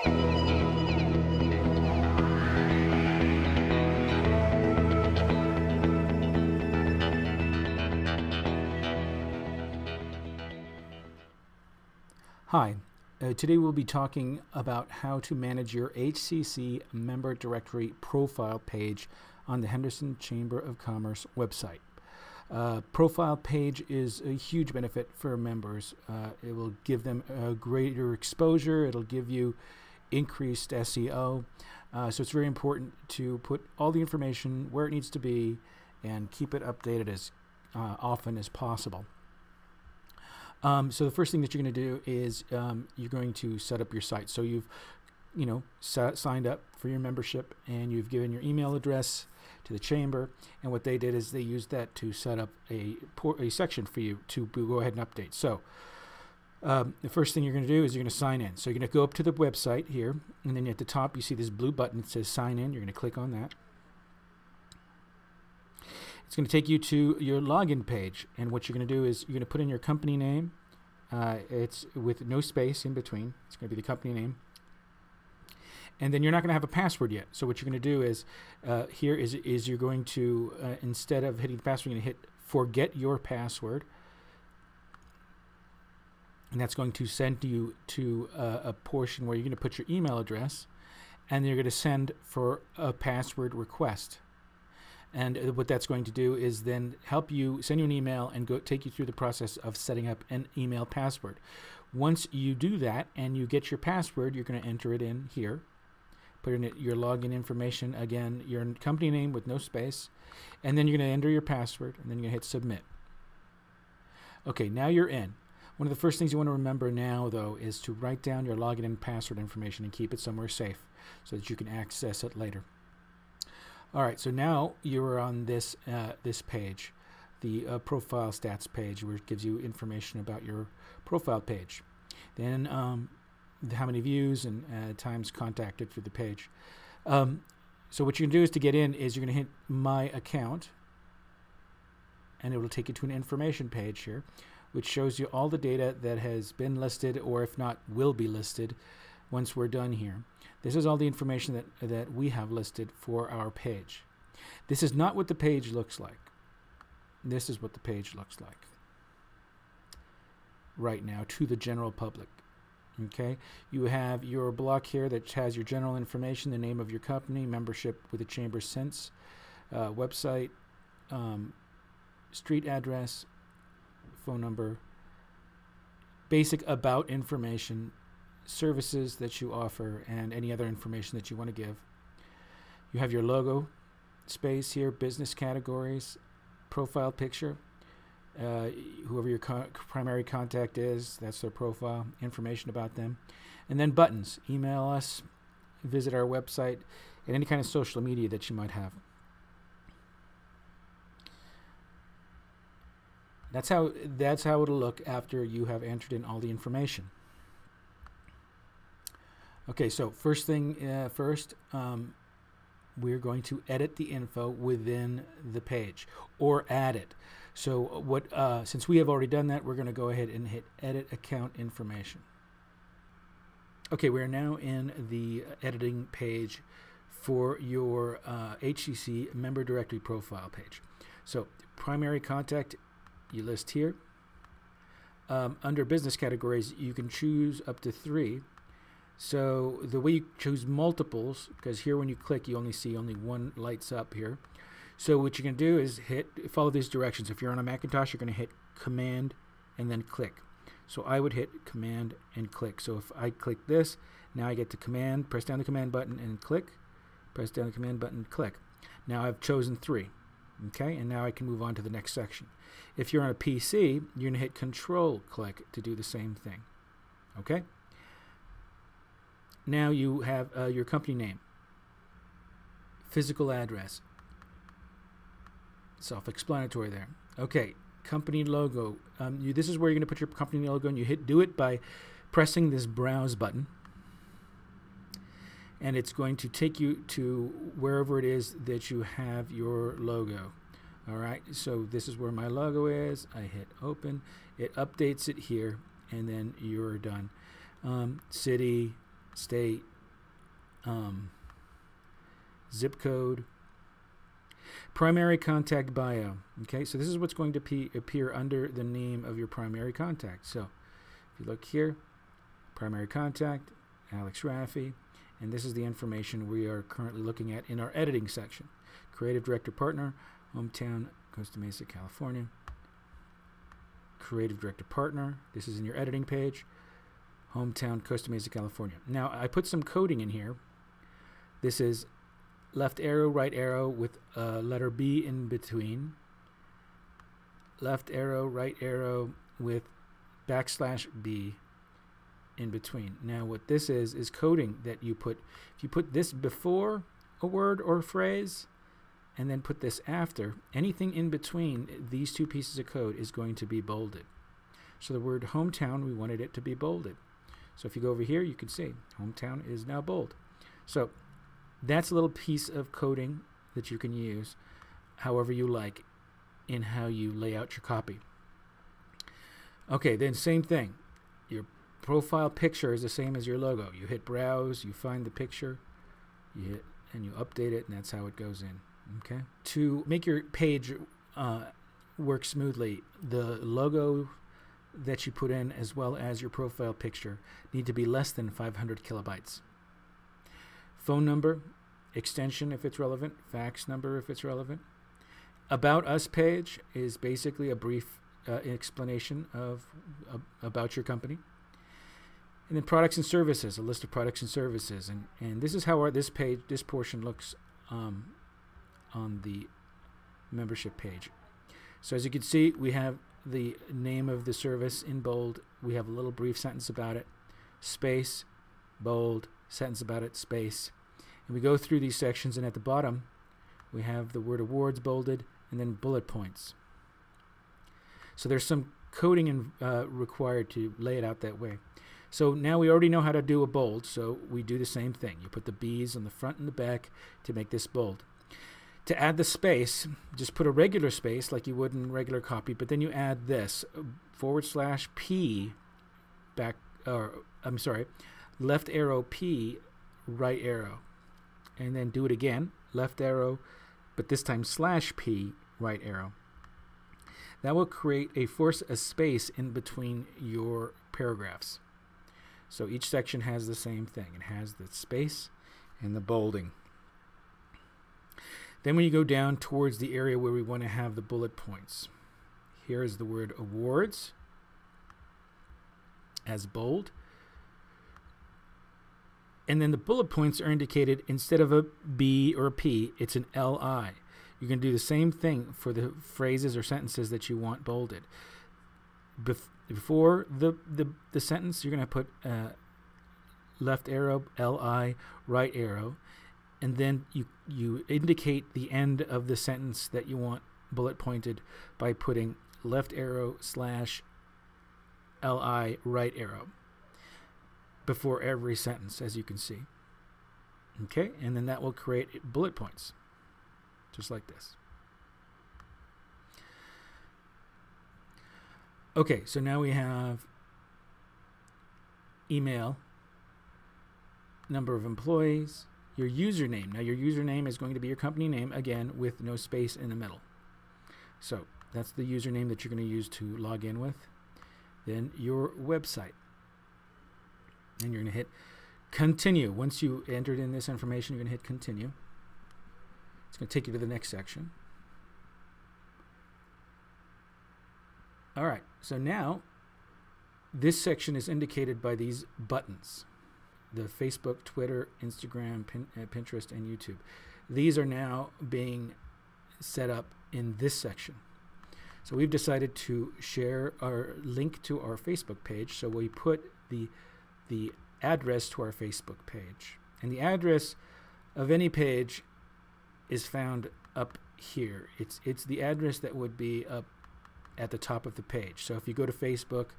Hi, today we'll be talking about how to manage your HCC member directory profile page on the Henderson Chamber of Commerce website. Profile page is a huge benefit for members. It will give them a greater exposure. It'll give you increased SEO. So it's very important to put all the information where it needs to be and keep it updated as often as possible. So the first thing that you're going to do is you're going to set up your site. So you've signed up for your membership and you've given your email address to the chamber, and what they did is they used that to set up a section for you to go ahead and update. So the first thing you're going to do is you're going to sign in. So you're going to go up to the website here, and then at the top you see this blue button that says sign in. You're going to click on that. It's going to take you to your login page, and what you're going to do is you're going to put in your company name. It's with no space in between. It's going to be the company name. And then you're not going to have a password yet. So what you're going to do is here is you're going to, instead of hitting the password, you're going to hit forget your password. And that's going to send you to a portion where you're going to put your email address, and you're going to send for a password request. And what that's going to do is then help you send you an email and take you through the process of setting up an email password. Once you do that and you get your password, you're going to enter it in here. Put in your login information, again, your company name with no space, and then you're going to enter your password, and then you're going to hit submit. Okay, now you're in. One of the first things you want to remember now, though, is to write down your login and password information and keep it somewhere safe so that you can access it later. All right, so now you're on this this page, the profile stats page, where it gives you information about your profile page. Then how many views and times contacted through the page. So what you can do is to get in is you're going to hit My Account, and it will take you to an information page here, which shows you all the data that has been listed, or if not, will be listed once we're done here. This is all the information that we have listed for our page. This is not what the page looks like. This is what the page looks like right now to the general public. Okay, you have your block here that has your general information, the name of your company, membership with the chamber since, website, street address, phone number, basic about information, services that you offer, and any other information that you want to give. You have your logo space here, business categories, profile picture, whoever your primary contact is, that's their profile, information about them, and then buttons, email us, visit our website, and any kind of social media that you might have. That's how it'll look after you have entered in all the information. Okay, so first thing first, we're going to edit the info within the page, or add it. So since we have already done that, we're going to go ahead and hit Edit Account Information. Okay, we're now in the editing page for your HCC member directory profile page. So primary contact, you list here. Under business categories, you can choose up to 3. So the way you choose multiples, because here when you click, you only see one lights up here. So what you're going to do is follow these directions. If you're on a Macintosh, you're going to hit Command and then click. So I would hit Command and click. So if I click this, now I get to Command, press down the Command button and click, press down the Command button, click. Now I've chosen 3. Okay, and now I can move on to the next section. If you're on a PC, you're going to hit Control click to do the same thing. Okay? Now you have your company name, physical address, self-explanatory there. Okay, company logo. This is where you're going to put your company logo, and you do it by pressing this Browse button, and it's going to take you to wherever it is that you have your logo. All right, so this is where my logo is. I hit Open. It updates it here, and then you're done. City, state, zip code, primary contact bio. Okay, so this is what's going to appear under the name of your primary contact. So if you look here, primary contact, Alex Raffi, and this is the information we are currently looking at in our editing section. Creative Director Partner, hometown, Costa Mesa, California. Creative Director Partner, this is in your editing page, hometown, Costa Mesa, California. Now, I put some coding in here. This is left arrow, right arrow with a letter B in between. Left arrow, right arrow with \B in between. Now, what this is coding that you put. If you put this before a word or a phrase, and then put this after, anything in between these two pieces of code is going to be bolded. So the word hometown, we wanted it to be bolded. So if you go over here, you can see hometown is now bold. So that's a little piece of coding that you can use however you like in how you lay out your copy. Okay, then same thing. Your profile picture is the same as your logo. You hit browse, you find the picture, you hit and you update it, and that's how it goes in. Okay. To make your page work smoothly, the logo that you put in as well as your profile picture need to be less than 500 kilobytes. Phone number, extension if it's relevant, fax number if it's relevant. About Us page is basically a brief explanation of about your company. And then products and services, a list of products and services. And this is how this portion looks on the membership page. So as you can see, we have the name of the service in bold. We have a little brief sentence about it, space, bold, sentence about it, space. And we go through these sections, and at the bottom, we have the word awards bolded, and then bullet points. So there's some coding required to lay it out that way. So now we already know how to do a bold, so we do the same thing. You put the B's on the front and the back to make this bold. To add the space, just put a regular space like you would in regular copy, but then you add this /P back, or I'm sorry, left arrow P, right arrow, and then do it again, left arrow, but this time /P, right arrow. That will force a space in between your paragraphs. So each section has the same thing. It has the space and the bolding. Then when you go down towards the area where we want to have the bullet points, here is the word awards as bold. And then the bullet points are indicated, instead of a B or a P, it's an LI. You can do the same thing for the phrases or sentences that you want bolded. Before the sentence, you're going to put left arrow, LI, right arrow, and then you indicate the end of the sentence that you want bullet pointed by putting left arrow /LI, right arrow before every sentence, as you can see. Okay, and then that will create bullet points, just like this. Okay, so now we have email, number of employees, your username. Now your username is going to be your company name, again, with no space in the middle. So that's the username that you're going to use to log in with. Then your website. And you're going to hit continue. Once you entered in this information, you're going to hit continue. It's going to take you to the next section. All right, so now this section is indicated by these buttons. The Facebook, Twitter, Instagram, Pinterest, and YouTube. These are now being set up in this section. So we've decided to share our link to our Facebook page. So we put the address to our Facebook page. And the address of any page is found up here. It's the address that would be up at the top of the page. So if you go to Facebook,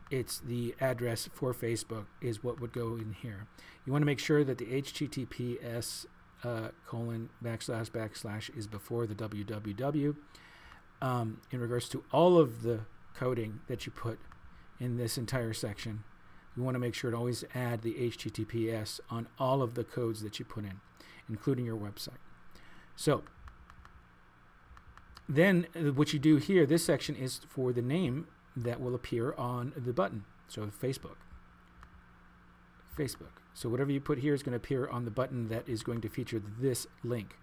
it's the address for Facebook is what would go in here. You want to make sure that the HTTPS // is before the www. In regards to all of the coding that you put in this entire section, you want to make sure to always add the HTTPS on all of the codes that you put in, including your website. So then what you do here, this section is for the name that will appear on the button. So Facebook. So whatever you put here is going to appear on the button that is going to feature this link.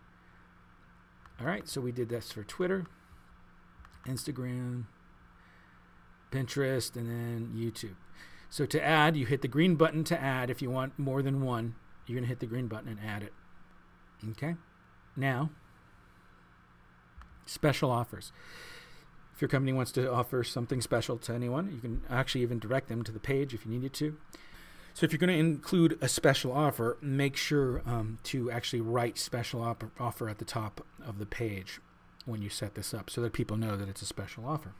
All right, so we did this for Twitter, Instagram, Pinterest, and then YouTube. So to add, you hit the green button to add. If you want more than one, you're going to hit the green button and add it. Okay? Now, special offers. If your company wants to offer something special to anyone, you can actually even direct them to the page if you needed to. So if you're going to include a special offer, make sure to actually write special offer at the top of the page when you set this up so that people know that it's a special offer.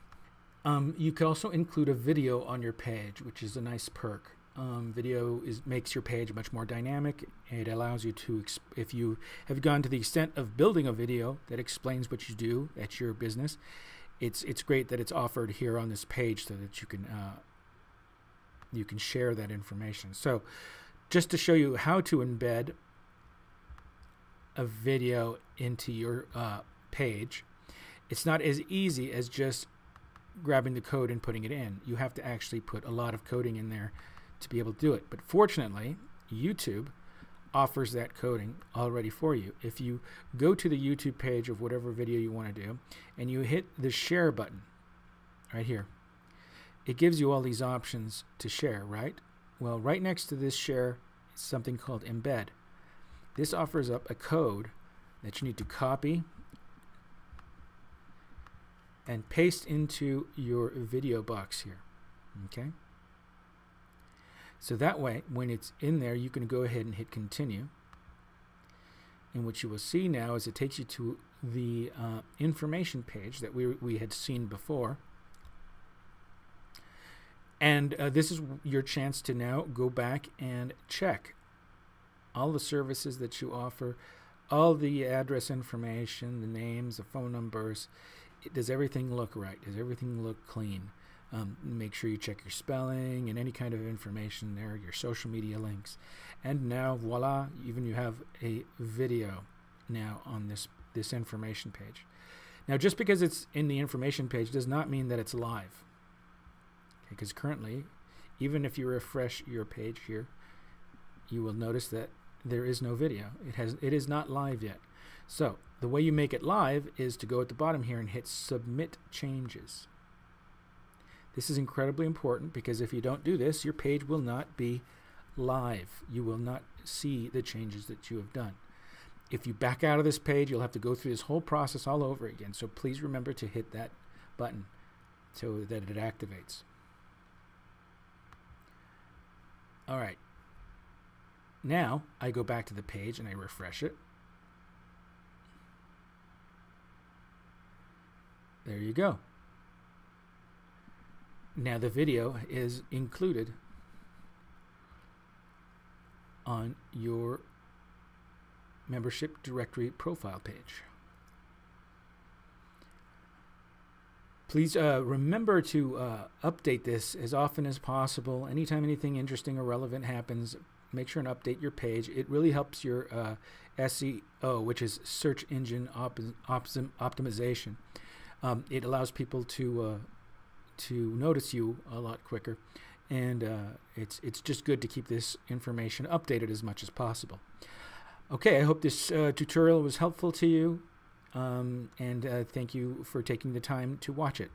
You can also include a video on your page, which is a nice perk. Video makes your page much more dynamic. It allows you to, if you have gone to the extent of building a video that explains what you do at your business, it's great that it's offered here on this page so that you can share that information. So just to show you how to embed a video into your page, it's not as easy as just grabbing the code and putting it in. You have to actually put a lot of coding in there to be able to do it. But fortunately, YouTube offers that coding already for you. If you go to the YouTube page of whatever video you want to do and you hit the share button right here, it gives you all these options to share, right? Well, right next to this share is something called embed. This offers up a code that you need to copy and paste into your video box here. Okay? So that way, when it's in there, you can go ahead and hit continue. And what you will see now is it takes you to the information page that we had seen before. And this is your chance to now go back and check all the services that you offer, all the address information, the names, the phone numbers. Does everything look right? Does everything look clean? Make sure you check your spelling and any kind of information there, your social media links. And now, voila, even you have a video now on this information page. Now, just because it's in the information page does not mean that it's live. Because currently, even if you refresh your page here, you will notice that there is no video. It is not live yet. So the way you make it live is to go at the bottom here and hit submit changes. This is incredibly important because if you don't do this, your page will not be live. You will not see the changes that you have done. If you back out of this page, you'll have to go through this whole process all over again. So please remember to hit that button so that it activates. All right. Now I go back to the page and I refresh it. There you go. Now the video is included on your membership directory profile page. Please remember to update this as often as possible. Anytime anything interesting or relevant happens, make sure and update your page. It really helps your SEO, which is search engine optimization. It allows people to notice you a lot quicker, and it's just good to keep this information updated as much as possible. Okay, I hope this tutorial was helpful to you. And thank you for taking the time to watch it.